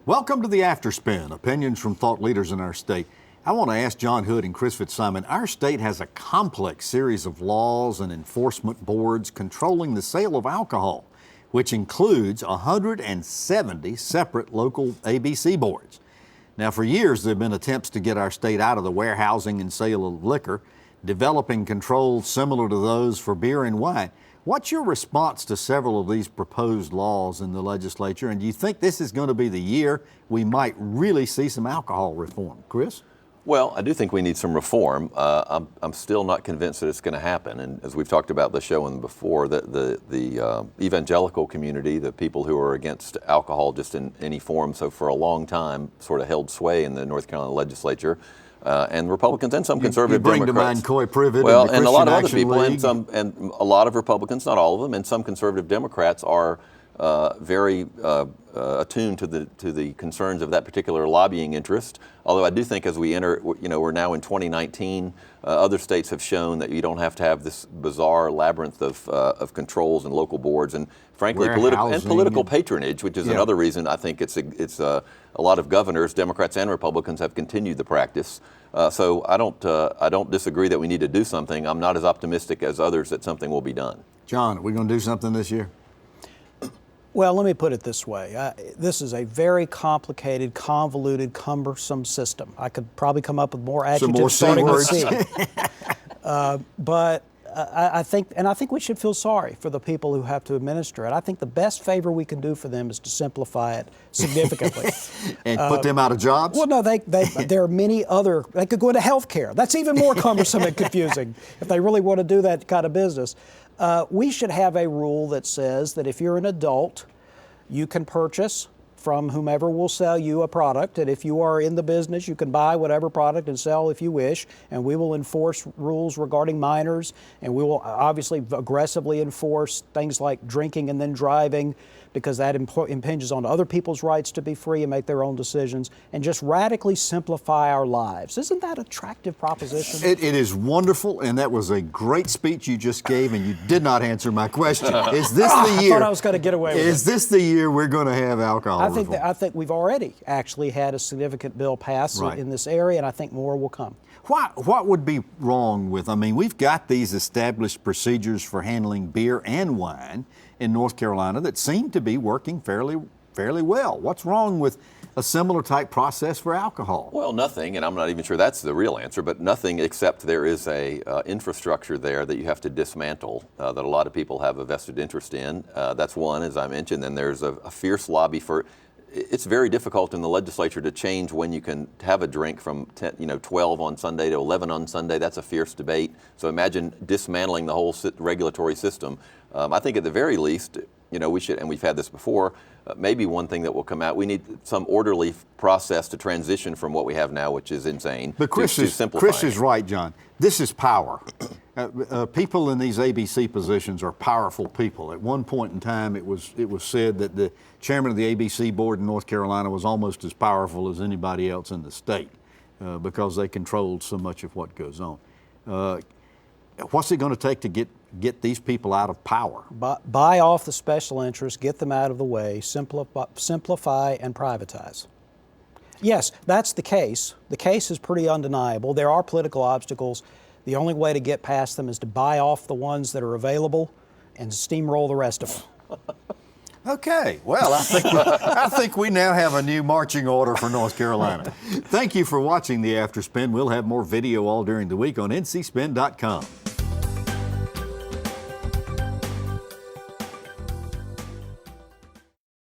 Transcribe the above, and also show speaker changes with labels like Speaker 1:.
Speaker 1: Welcome to the Afterspin, opinions from thought leaders in our state. I want to ask John Hood and Chris Fitzsimon, our state has a complex series of laws and enforcement boards controlling the sale of alcohol, which includes 170 separate local ABC boards. Now, for years, there have been attempts to get our state out of the warehousing and sale of liquor, developing controls similar to those for beer and wine. What's your response to several of these proposed laws in the legislature, and do you think this is going to be the year we might really see some alcohol reform? Chris?
Speaker 2: Well, I do think we need some reform. I'm still not convinced that it's going to happen. And as we've talked about the show and before, the evangelical community, the people who are against alcohol just in any form, so for a long time sort of held sway in the North Carolina legislature. And Republicans and some conservative Democrats.
Speaker 1: Bring to mind Coy Privet
Speaker 2: well,
Speaker 1: and
Speaker 2: a lot of other
Speaker 1: Action
Speaker 2: people,
Speaker 1: League.
Speaker 2: and a lot of Republicans, not all of them, and some conservative Democrats are very attuned to the concerns of that particular lobbying interest. Although I do think as we enter, we're now in 2019. Other states have shown that you don't have to have this bizarre labyrinth of controls and local boards, and frankly, political patronage, which is another reason I think it's a lot of governors, Democrats and Republicans, have continued the practice. So I don't disagree that we need to do something. I'm not as optimistic as others that something will be done.
Speaker 1: John, are we going to do something this year?
Speaker 3: Well, let me put it this way. This is a very complicated, convoluted, cumbersome system. I could probably come up with more adjectives starting with C. But I think we should feel sorry for the people who have to administer it. I think the best favor we can do for them is to simplify it significantly.
Speaker 1: And put them out of jobs?
Speaker 3: Well, no, there are many other, they could go into health care. That's even more cumbersome and confusing if they really want to do that kind of business. We should have a rule that says that if you're an adult, you can purchase from whomever will sell you a product, and if you are in the business, you can buy whatever product and sell if you wish, and we will enforce rules regarding minors, and we will obviously aggressively enforce things like drinking and then driving, because that impinges on other people's rights to be free and make their own decisions, and just radically simplify our lives. Isn't that an attractive proposition?
Speaker 1: It is wonderful, and that was a great speech you just gave, and you did not answer my question. Is this the year?
Speaker 3: I thought I was going to get away with it.
Speaker 1: Is this the year we're going to have alcohol reform?
Speaker 3: I think we've already actually had a significant bill pass in this area, and I think more will come.
Speaker 1: What would be wrong with, we've got these established procedures for handling beer and wine in North Carolina that seem to be working fairly well. What's wrong with a similar type process for alcohol?
Speaker 2: Well, nothing, and I'm not even sure that's the real answer, but nothing except there is a infrastructure there that you have to dismantle that a lot of people have a vested interest in. That's one, as I mentioned. Then there's a fierce lobby for. It's very difficult in the legislature to change when you can have a drink from 12 on Sunday to 11 on Sunday. That's a fierce debate. So imagine dismantling the whole regulatory system. I think at the very least, we should, and we've had this before, maybe one thing that will come out, we need some orderly process to transition from what we have now, which is insane,
Speaker 1: but Chris is right, John. This is power. People in these ABC positions are powerful people. At one point in time, it was said that the chairman of the ABC board in North Carolina was almost as powerful as anybody else in the state because they controlled so much of what goes on. What's it going to take to get these people out of power?
Speaker 3: Buy off the special interests, get them out of the way, simplify and privatize. Yes, that's the case. The case is pretty undeniable. There are political obstacles. The only way to get past them is to buy off the ones that are available and steamroll the rest of them.
Speaker 1: Okay, well, I think we now have a new marching order for North Carolina. Thank you for watching the Afterspin. We'll have more video all during the week on ncspin.com.